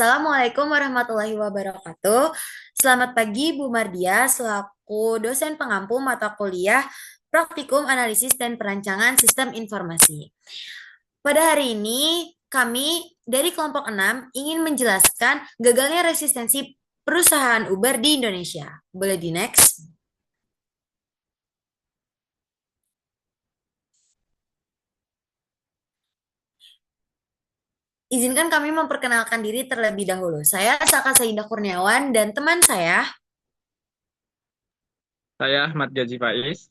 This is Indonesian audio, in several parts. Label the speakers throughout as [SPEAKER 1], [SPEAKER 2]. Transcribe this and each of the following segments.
[SPEAKER 1] Assalamualaikum warahmatullahi wabarakatuh. Selamat pagi Bu Mardia, selaku dosen pengampu mata kuliah Praktikum Analisis dan Perancangan Sistem Informasi. Pada hari ini, kami dari kelompok 6 ingin menjelaskan gagalnya resistensi perusahaan Uber di Indonesia. Boleh di next? Izinkan kami memperkenalkan diri terlebih dahulu. Saya Saka Saidah Kurniawan dan teman saya
[SPEAKER 2] Saya Ahmad Gazi Faiz.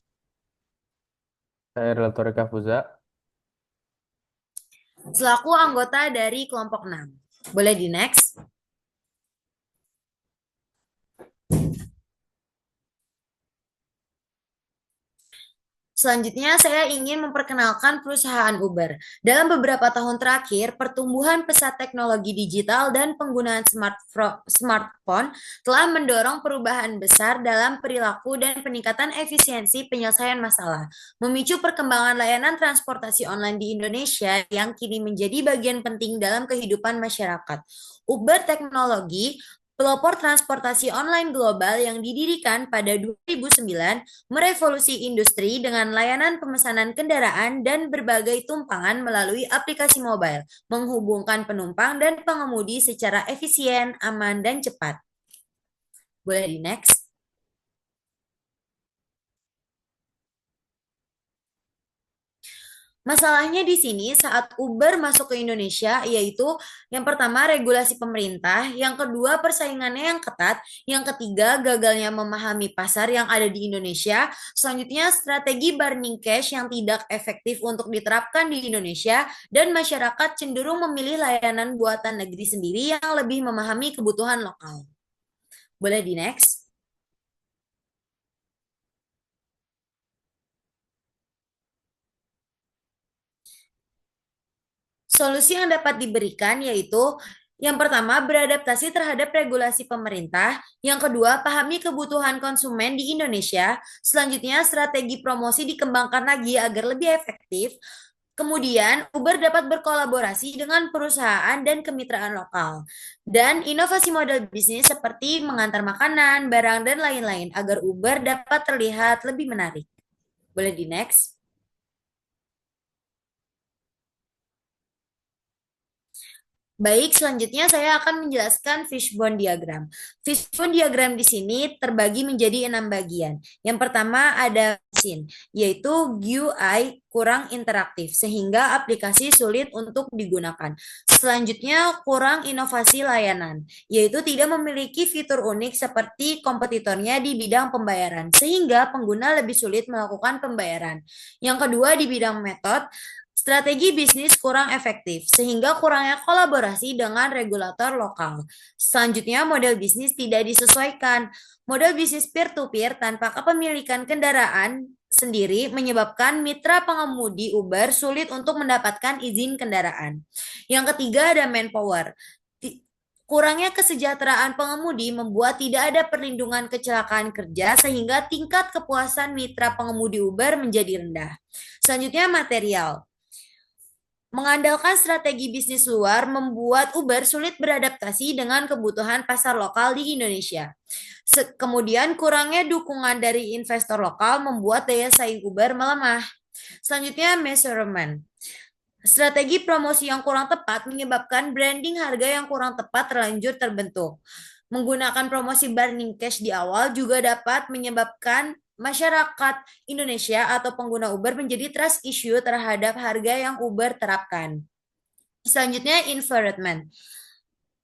[SPEAKER 3] Saya Relator Kafuza.
[SPEAKER 1] selaku anggota dari kelompok 6. Boleh di next? Selanjutnya, saya ingin memperkenalkan perusahaan Uber. Dalam beberapa tahun terakhir, pertumbuhan pesat teknologi digital dan penggunaan smartphone telah mendorong perubahan besar dalam perilaku dan peningkatan efisiensi penyelesaian masalah, memicu perkembangan layanan transportasi online di Indonesia yang kini menjadi bagian penting dalam kehidupan masyarakat. Uber Teknologi pelopor transportasi online global yang didirikan pada 2009 merevolusi industri dengan layanan pemesanan kendaraan dan berbagai tumpangan melalui aplikasi mobile, menghubungkan penumpang dan pengemudi secara efisien, aman, dan cepat. Boleh di next? Masalahnya di sini saat Uber masuk ke Indonesia, yaitu yang pertama regulasi pemerintah, yang kedua persaingannya yang ketat, yang ketiga gagalnya memahami pasar yang ada di Indonesia, selanjutnya strategi burning cash yang tidak efektif untuk diterapkan di Indonesia, dan masyarakat cenderung memilih layanan buatan negeri sendiri yang lebih memahami kebutuhan lokal. Boleh di next? Solusi yang dapat diberikan yaitu yang pertama, beradaptasi terhadap regulasi pemerintah. Yang kedua, pahami kebutuhan konsumen di Indonesia. Selanjutnya, strategi promosi dikembangkan lagi agar lebih efektif. Kemudian, Uber dapat berkolaborasi dengan perusahaan dan kemitraan lokal. Dan inovasi model bisnis seperti mengantar makanan, barang, dan lain-lain agar Uber dapat terlihat lebih menarik. Boleh di next? Baik, selanjutnya saya akan menjelaskan fishbone diagram. Fishbone diagram di sini terbagi menjadi 6 bagian. Yang pertama ada mesin, yaitu GUI kurang interaktif, sehingga aplikasi sulit untuk digunakan. Selanjutnya kurang inovasi layanan, yaitu tidak memiliki fitur unik seperti kompetitornya di bidang pembayaran, sehingga pengguna lebih sulit melakukan pembayaran. Yang kedua di bidang metode, strategi bisnis kurang efektif, sehingga kurangnya kolaborasi dengan regulator lokal. Selanjutnya, model bisnis tidak disesuaikan. Model bisnis peer-to-peer tanpa kepemilikan kendaraan sendiri menyebabkan mitra pengemudi Uber sulit untuk mendapatkan izin kendaraan. Yang ketiga ada manpower. Kurangnya kesejahteraan pengemudi membuat tidak ada perlindungan kecelakaan kerja sehingga tingkat kepuasan mitra pengemudi Uber menjadi rendah. Selanjutnya material. Mengandalkan strategi bisnis luar membuat Uber sulit beradaptasi dengan kebutuhan pasar lokal di Indonesia. Kemudian kurangnya dukungan dari investor lokal membuat daya saing Uber melemah. Selanjutnya measurement. Strategi promosi yang kurang tepat menyebabkan branding harga yang kurang tepat terlanjur terbentuk. Menggunakan promosi burning cash di awal juga dapat menyebabkan masyarakat Indonesia atau pengguna Uber menjadi trust issue terhadap harga yang Uber terapkan. Selanjutnya, environment.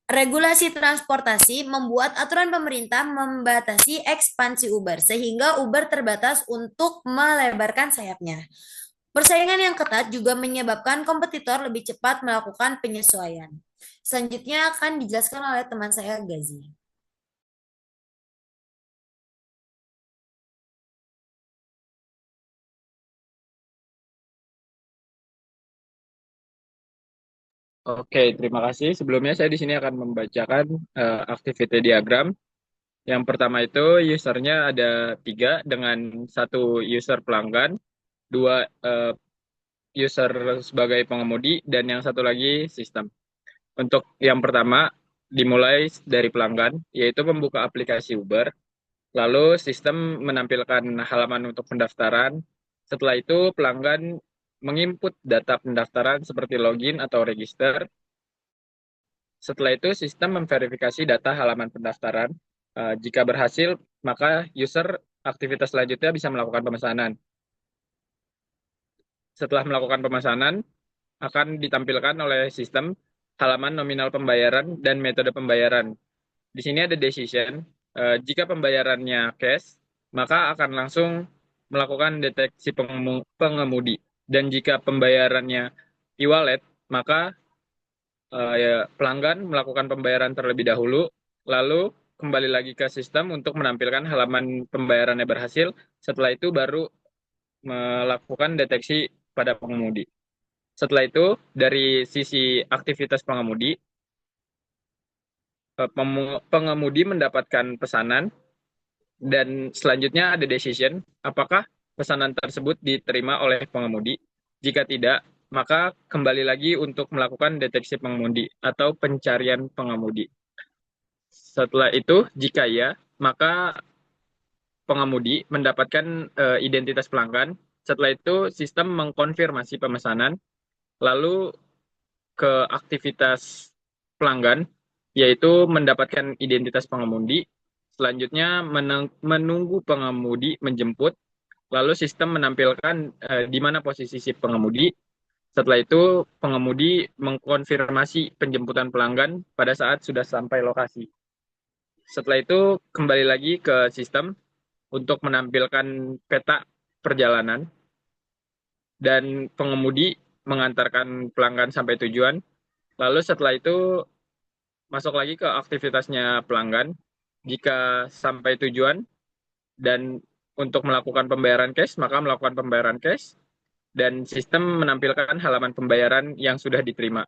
[SPEAKER 1] Regulasi transportasi membuat aturan pemerintah membatasi ekspansi Uber, sehingga Uber terbatas untuk melebarkan sayapnya. Persaingan yang ketat juga menyebabkan kompetitor lebih cepat melakukan penyesuaian. Selanjutnya akan dijelaskan oleh teman saya, Gazi.
[SPEAKER 2] Oke, terima kasih. Sebelumnya saya di sini akan membacakan activity diagram. Yang pertama itu usernya ada tiga dengan satu user pelanggan, dua user sebagai pengemudi, dan yang satu lagi sistem. Untuk yang pertama, dimulai dari pelanggan, yaitu membuka aplikasi Uber, lalu sistem menampilkan halaman untuk pendaftaran. Setelah itu pelanggan menginput data pendaftaran seperti login atau register. Setelah itu sistem memverifikasi data halaman pendaftaran. Jika berhasil, maka user aktivitas selanjutnya bisa melakukan pemesanan. Setelah melakukan pemesanan, akan ditampilkan oleh sistem halaman nominal pembayaran dan metode pembayaran. Di sini ada decision. Jika pembayarannya cash, maka akan langsung melakukan deteksi pengemudi. Dan jika pembayarannya e-wallet, maka ya, pelanggan melakukan pembayaran terlebih dahulu, lalu kembali lagi ke sistem untuk menampilkan halaman pembayarannya berhasil. Setelah itu baru melakukan deteksi pada pengemudi. Setelah itu, dari sisi aktivitas pengemudi, pengemudi mendapatkan pesanan dan selanjutnya ada decision apakah pesanan tersebut diterima oleh pengemudi. Jika tidak, maka kembali lagi untuk melakukan deteksi pengemudi atau pencarian pengemudi. Setelah itu, jika ya, maka pengemudi mendapatkan identitas pelanggan. Setelah itu, sistem mengkonfirmasi pemesanan, lalu ke aktivitas pelanggan, yaitu mendapatkan identitas pengemudi. Selanjutnya, menunggu pengemudi menjemput, lalu sistem menampilkan di mana posisi si pengemudi. Setelah itu, pengemudi mengkonfirmasi penjemputan pelanggan pada saat sudah sampai lokasi. Setelah itu, kembali lagi ke sistem untuk menampilkan peta perjalanan dan pengemudi mengantarkan pelanggan sampai tujuan. Lalu setelah itu masuk lagi ke aktivitasnya pelanggan. Jika sampai tujuan dan untuk melakukan pembayaran cash, maka melakukan pembayaran cash dan sistem menampilkan halaman pembayaran yang sudah diterima.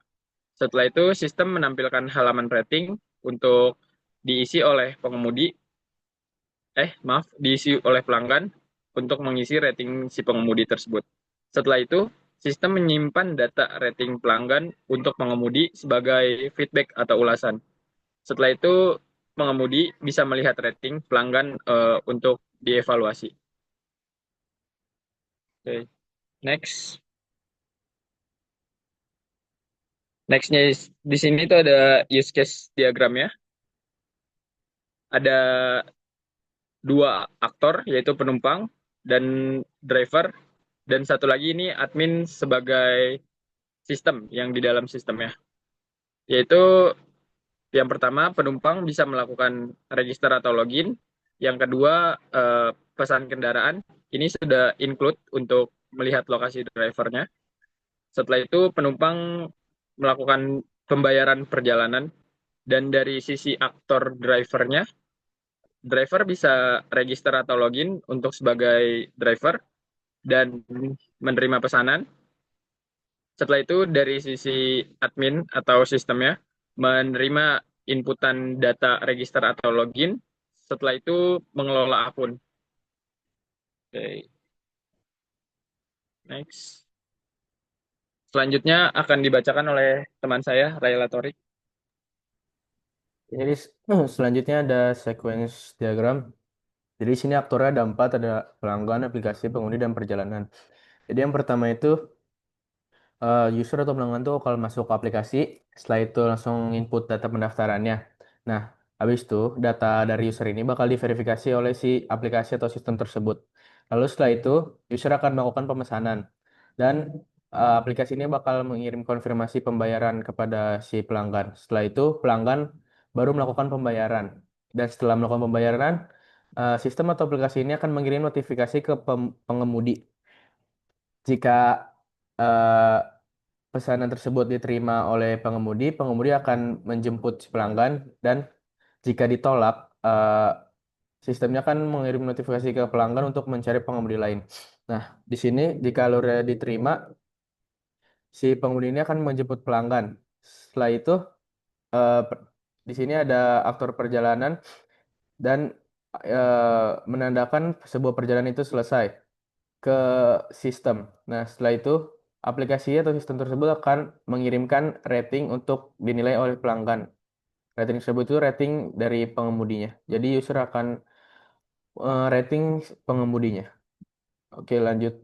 [SPEAKER 2] Setelah itu sistem menampilkan halaman rating untuk diisi oleh pengemudi, diisi oleh pelanggan untuk mengisi rating si pengemudi tersebut. Setelah itu, sistem menyimpan data rating pelanggan untuk pengemudi sebagai feedback atau ulasan. Setelah itu, pengemudi bisa melihat rating pelanggan untuk dievaluasi. Oke, next. Nextnya di sini itu ada use case diagramnya. Ada dua aktor, yaitu penumpang dan driver. Dan satu lagi ini admin sebagai sistem yang di dalam sistemnya. Yaitu yang pertama penumpang bisa melakukan register atau login. Yang kedua pesan kendaraan. Ini sudah include untuk melihat lokasi drivernya. Setelah itu penumpang melakukan pembayaran perjalanan dan dari sisi aktor drivernya, driver bisa register atau login untuk sebagai driver dan menerima pesanan. Setelah itu dari sisi admin atau sistemnya menerima inputan data register atau login. Setelah itu mengelola akun. Oke, next. Selanjutnya akan dibacakan oleh teman saya, Raila Torik.
[SPEAKER 3] Jadi selanjutnya ada sequence diagram. Jadi di sini aktornya ada 4, ada pelanggan, aplikasi, pengemudi, dan perjalanan. Jadi yang pertama itu user atau pelanggan tuh kalau masuk ke aplikasi, setelah itu langsung input data pendaftarannya. Nah, habis itu data dari user ini bakal diverifikasi oleh si aplikasi atau sistem tersebut. Lalu setelah itu user akan melakukan pemesanan dan aplikasi ini bakal mengirim konfirmasi pembayaran kepada si pelanggan. Setelah itu pelanggan baru melakukan pembayaran. Dan setelah melakukan pembayaran, sistem atau aplikasi ini akan mengirim notifikasi ke pengemudi jika eh, pesanan tersebut diterima oleh pengemudi, pengemudi akan menjemput si pelanggan dan jika ditolak, sistemnya akan mengirim notifikasi ke pelanggan untuk mencari pengemudi lain. Nah, di sini jika alurnya diterima, si pengemudi ini akan menjemput pelanggan. Setelah itu, di sini ada aktor perjalanan dan menandakan sebuah perjalanan itu selesai ke sistem. Nah, setelah itu aplikasi atau sistem tersebut akan mengirimkan rating untuk dinilai oleh pelanggan. Rating tersebut itu rating dari pengemudinya. Jadi user akan rating pengemudinya. Oke, lanjut.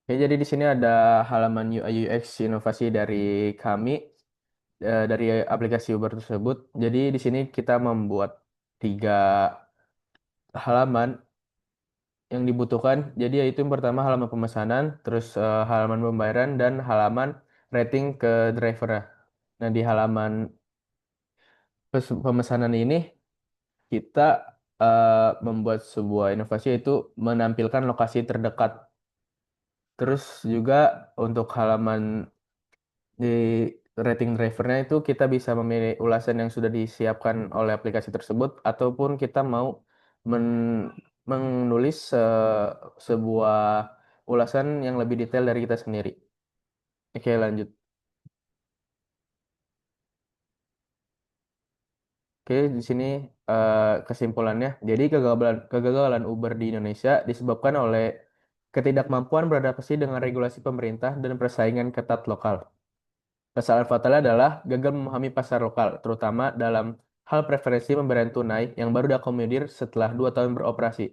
[SPEAKER 3] Oke, jadi di sini ada halaman UI UX inovasi dari kami dari aplikasi Uber tersebut. Jadi di sini kita membuat 3 halaman yang dibutuhkan. Jadi yaitu yang pertama halaman pemesanan, terus halaman pembayaran dan halaman rating ke driver. Nah, di halaman pemesanan ini kita membuat sebuah inovasi yaitu menampilkan lokasi terdekat. Terus juga untuk halaman di rating drivernya itu kita bisa memilih ulasan yang sudah disiapkan oleh aplikasi tersebut ataupun kita mau men- menulis sebuah ulasan yang lebih detail dari kita sendiri. Oke, lanjut. Oke, di sini kesimpulannya. Jadi kegagalan Uber di Indonesia disebabkan oleh ketidakmampuan beradaptasi dengan regulasi pemerintah dan persaingan ketat lokal. Kesalahan fatalnya adalah gagal memahami pasar lokal, terutama dalam hal preferensi pemberian tunai yang baru diakomodir setelah 2 tahun beroperasi.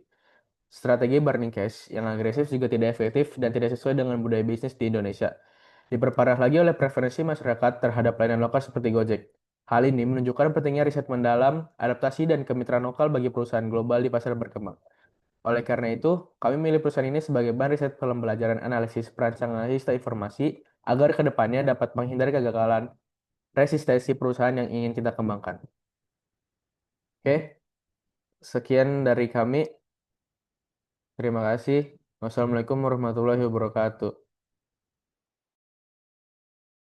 [SPEAKER 3] Strategi burning cash yang agresif juga tidak efektif dan tidak sesuai dengan budaya bisnis di Indonesia. Diperparah lagi oleh preferensi masyarakat terhadap layanan lokal seperti Gojek. Hal ini menunjukkan pentingnya riset mendalam, adaptasi, dan kemitraan lokal bagi perusahaan global di pasar berkembang. Oleh karena itu, kami memilih perusahaan ini sebagai bahan riset pembelajaran analisis perancangan sistem informasi agar kedepannya dapat menghindari kegagalan resistensi perusahaan yang ingin kita kembangkan. Oke, sekian dari kami. Terima kasih. Wassalamualaikum warahmatullahi wabarakatuh.